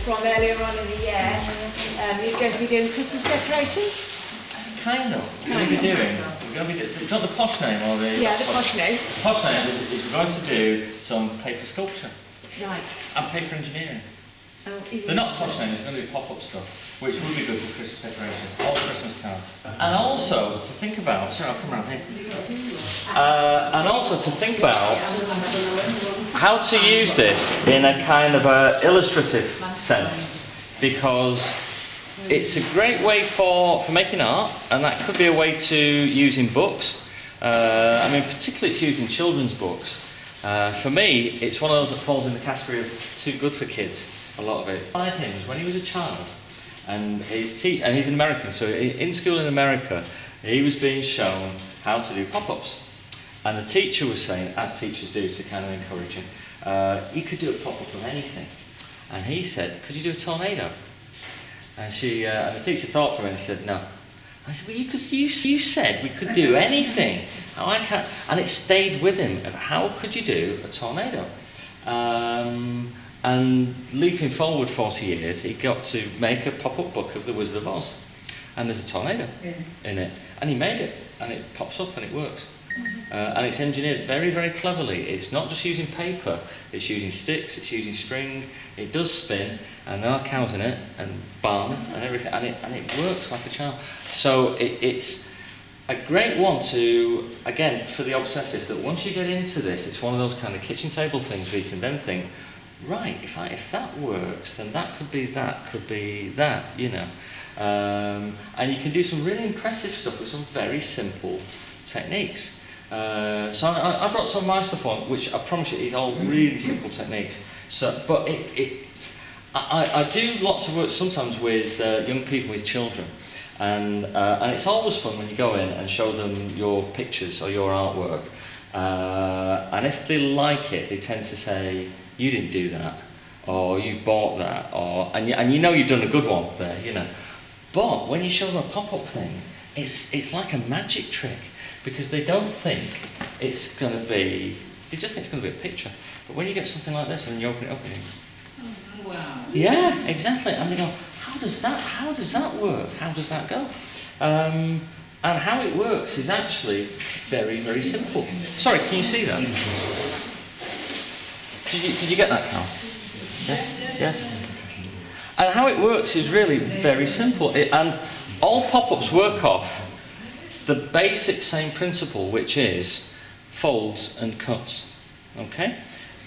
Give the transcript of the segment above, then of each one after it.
from earlier on in the year. You're going to be doing Christmas decorations? Kind of. We're going to be doing. We're going to be. Do you want the posh name or the? Yeah, the posh name. The posh name is we're going to do some paper sculpture. Right. And paper engineering. Oh, They're not posh names. It's going to be pop-up stuff, which would be good for Christmas decorations or Christmas cards. And also to think about. Sorry, I'll come around here. And also to think about how to use this in a kind of a illustrative sense, because it's a great way for making art, and that could be a way to use in books. I mean, particularly it's used in children's books. For me, it's one of those that falls in the category of too good for kids, a lot of it. I him was when he was a child, and his teacher, and he's an American, so in school in America, he was being shown how to do pop-ups. And the teacher was saying, as teachers do to kind of encourage him, you could do a pop-up of anything. And he said, could you do a tornado? And and the teacher thought for a minute and said, no. I said, well, you said we could do anything. How I can't. And it stayed with him of how could you do a tornado? And leaping forward 40 years, he got to make a pop-up book of The Wizard of Oz. And there's a tornado in it. And he made it, and it pops up and it works. And it's engineered very, very cleverly. It's not just using paper, it's using sticks, it's using string, it does spin, and there are cows in it, and barns, and everything, and it works like a charm. So it's a great one to, again, for the obsessive, that once you get into this, it's one of those kind of kitchen table things where you can then think, right, if that works, then that could be that, you know. And you can do some really impressive stuff with some very simple techniques. So I brought some of my stuff on, which I promise you is all really simple techniques. So, but I do lots of work sometimes with young people, with children, and it's always fun when you go in and show them your pictures or your artwork. And if they like it, they tend to say, "You didn't do that," or "You've bought that," and you know you've done a good one there, you know. But when you show them a pop-up thing, it's like a magic trick. Because they don't think it's going to be, they just think it's going to be a picture. But when you get something like this and you open it up and you go, oh, wow. Yeah, exactly. And they go, how does that work? How does that go? And how it works is actually very, very simple. Sorry, can you see that? Did you get that, Carl? Yeah? And how it works is really very simple. And all pop-ups work off the basic same principle, which is folds and cuts, okay?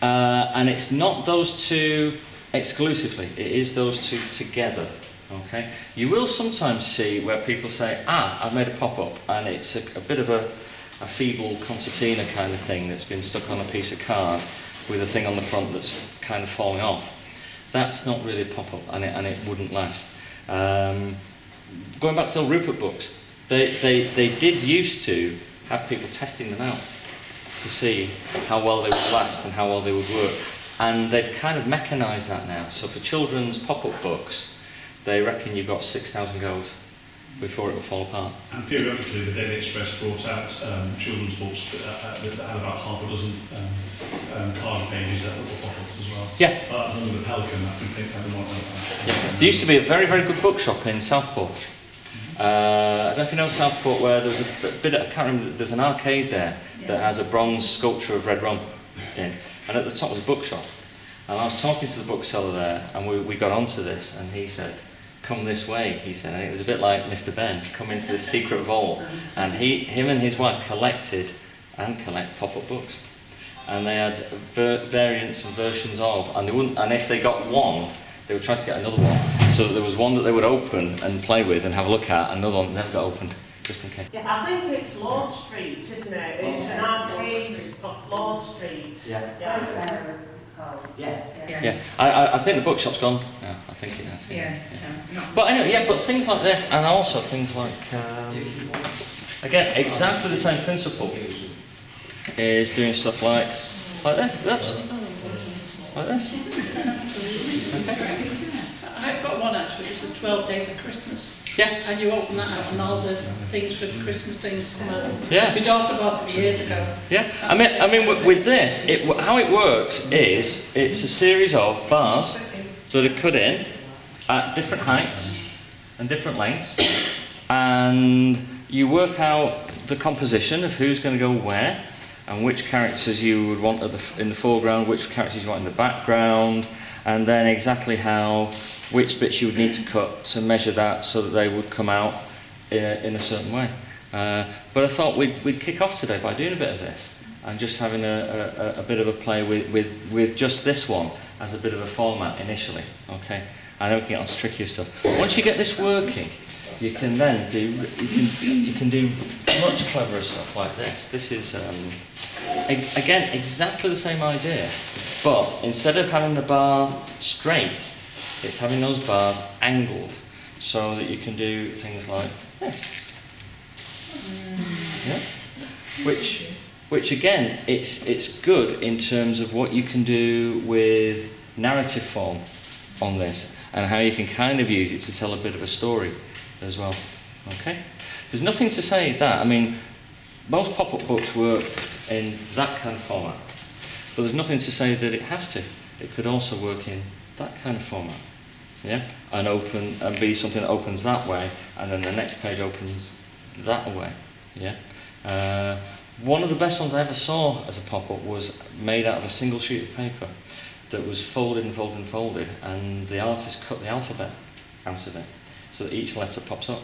And it's not those two exclusively, it is those two together, okay? You will sometimes see where people say, I've made a pop-up, and it's a bit of a feeble concertina kind of thing that's been stuck on a piece of card with a thing on the front that's kind of falling off. That's not really a pop-up, and it wouldn't last. Going back to the old Rupert books, They did used to have people testing them out to see how well they would last and how well they would work. And they've kind of mechanised that now. So for children's pop-up books, they reckon you've got 6,000 goes before it will fall apart. And periodically the Daily Express brought out children's books that had about half a dozen card pages that were pop-ups as well. Yeah. Along with Pelican, I think they had one like that. Yeah. There used to be a very, very good bookshop in Southport. I don't know if you know Southport, where there's a bit, I can't remember, there's an arcade there that has a bronze sculpture of Red Rum in, and at the top was a bookshop. And I was talking to the bookseller there, and we got onto this, and he said, come this way, he said, and it was a bit like Mr. Ben, come into this secret vault. And him and his wife collect pop-up books. And they had variants and versions of, and if they got one, they would try to get another one. So that there was one that they would open and play with and have a look at, and another one never got opened, just in case. Yeah, I think it's Lord Street, isn't it? It's an arcade off Lord Street. Yeah. It's called. Yes. Yeah. I think the bookshop's gone. Yeah, I think it has. Yeah. But anyway, but things like this, and also things like, again, exactly the same principle is doing stuff like this. Like this. Okay. I've got one actually, which is 12 Days of Christmas. Yeah. And you open that up and all the things for the Christmas things come out. Yeah. My daughter bought it years ago. Yeah. I mean, with this, how it works is it's a series of bars, that are cut in at different heights and different lengths, and you work out the composition of who's going to go where, and which characters you would want in the foreground, which characters you want in the background, and then exactly which bits you would need to cut to measure that so that they would come out in a certain way. But I thought we'd kick off today by doing a bit of this and just having a bit of a play with just this one as a bit of a format initially. Okay, I know we can get on to trickier stuff. Once you get this working, you can then do much cleverer stuff like this. This is again exactly the same idea, but instead of having the bar straight, it's having those bars angled so that you can do things like this. Yeah? Which again, it's good in terms of what you can do with narrative form on this and how you can kind of use it to tell a bit of a story as well. Okay? There's nothing to say that. I mean, most pop-up books work in that kind of format, but there's nothing to say that it has to. It could also work in that kind of format. Yeah, and be something that opens that way, and then the next page opens that way. Yeah, one of the best ones I ever saw as a pop-up was made out of a single sheet of paper that was folded and folded and folded, and the artist cut the alphabet out of it so that each letter pops up.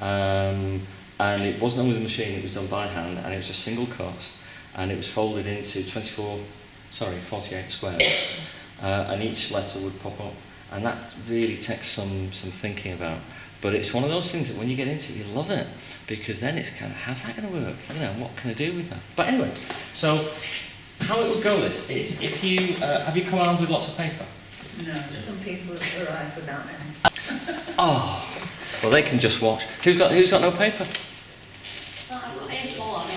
And it wasn't done with a machine; it was done by hand, and it was just single cuts, and it was folded into 48 squares, and each letter would pop up. And that really takes some thinking about. But it's one of those things that when you get into it, you love it. Because then it's kind of, how's that going to work? You know, what can I do with that? But anyway, so how it would go is if you, have you come armed with lots of paper? No, some people arrive without any. Oh, well they can just watch. Who's got no paper? Well, I've got A4,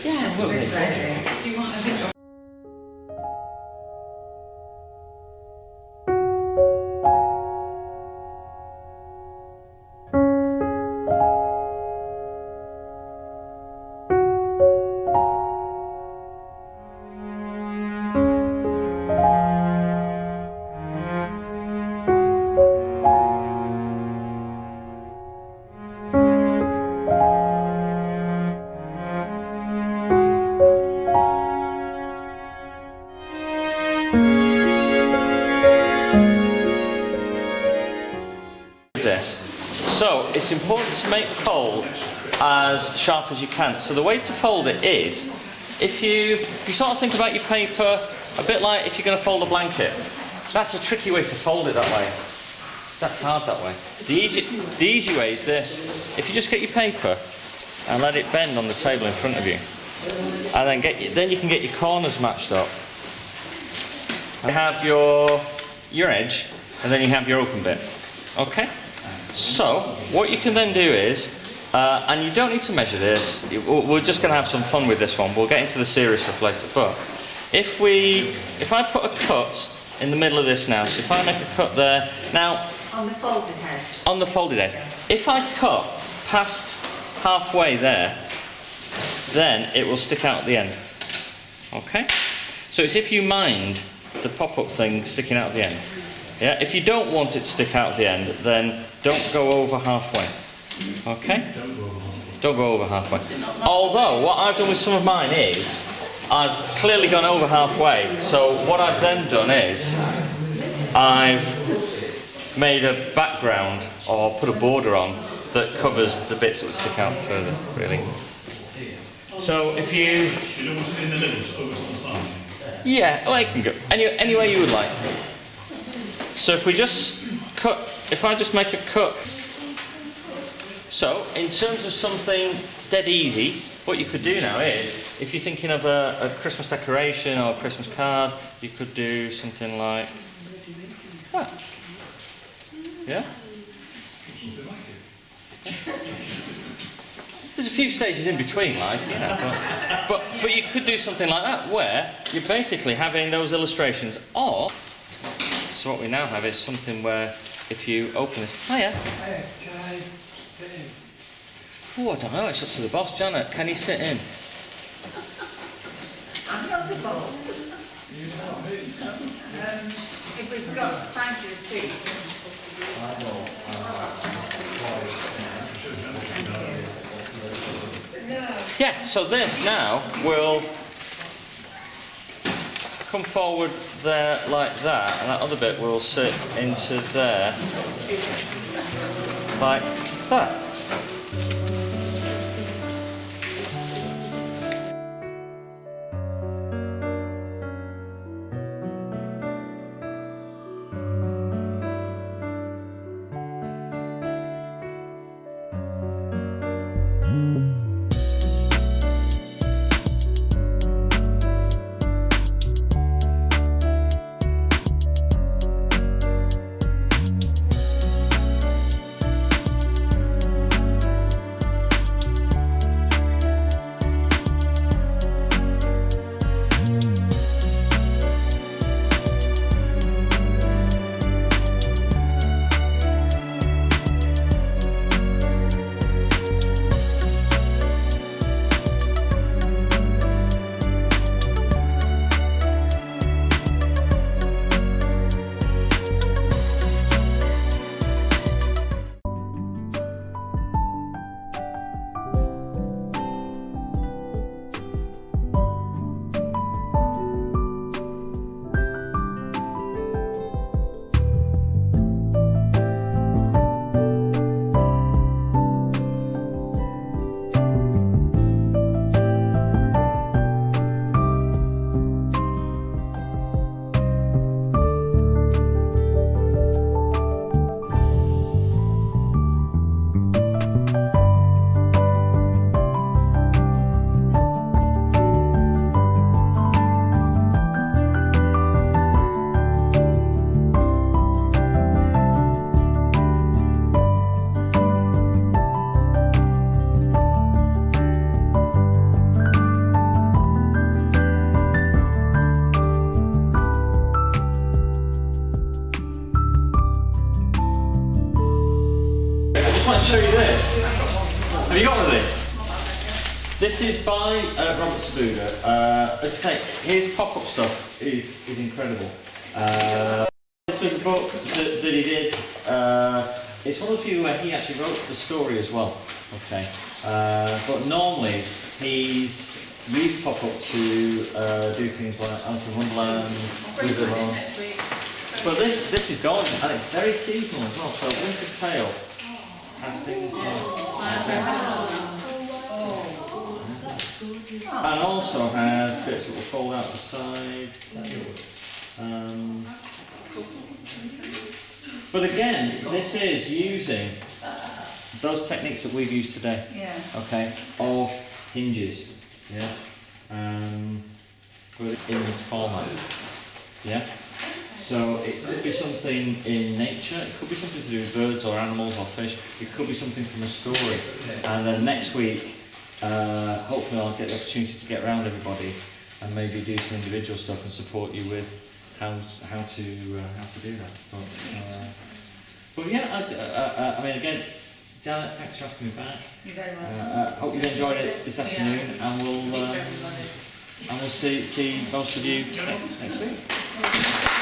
Yeah, well, This lady. do you want a bit? So it's important to make the fold as sharp as you can. So the way to fold it is, if you sort of think about your paper a bit like if you're going to fold a blanket. That's a tricky way to fold it that way. That's hard that way. The easy way is this. If you just get your paper and let it bend on the table in front of you, and then you can get your corners matched up and have your edge, and then you have your open bit. Okay? So, what you can then do is, and you don't need to measure this, we're just going to have some fun with this one, we'll get into the serious stuff later, but if I put a cut in the middle of this now, so if I make a cut there, now... On the folded head? On the folded edge. If I cut past halfway there, then it will stick out at the end. Okay? So it's if you mind the pop-up thing sticking out at the end. Yeah? If you don't want it to stick out at the end, then don't go over halfway. Okay? Don't go over halfway. Although, what I've done with some of mine is, I've clearly gone over halfway. So what I've then done is, I've made a background, or put a border on, that covers the bits that would stick out further, really. So if you... You don't want it in the middle, so over to the side? Yeah, well, it can go any way you would like. So if we just cut, if I just make a cut. So, in terms of something dead easy, what you could do now is, if you're thinking of a Christmas decoration or a Christmas card, you could do something like that. Yeah? There's a few stages in between, like, you know, but you could do something like that, where you're basically having those illustrations, or, so what we now have is something where, if you open this, hiya. Hey, can I sit in? Oh, I don't know, it's up to the boss, Janet. Can you sit in? I'm not the boss. You know me. we've got to find you a seat. Yeah, so this now will come forward there like that, and that other bit will sit into there like that. I want to show you this. Have you got one of these? This is by Robert Sabuda. As I say, his pop-up stuff is incredible. This was a book that he did. It's one of the few where he actually wrote the story as well. Okay, but normally he's used pop-up to do things like Alice in Wonderland, Wizard. But this is gorgeous, and it's very seasonal as well. So Winter's Tale has things and also has bits that will fold out the side. But again, this is using those techniques that we've used today. Yeah. Okay, of hinges. Yeah. But in this format. Yeah. So it could be something in nature, it could be something to do with birds or animals or fish, it could be something from a story. And then next week, hopefully I'll get the opportunity to get around everybody and maybe do some individual stuff and support you with how to do that. But yeah, I mean again, Janet, thanks for asking me back. You're very welcome. Hope you've enjoyed it this afternoon, and we'll see most of you next week.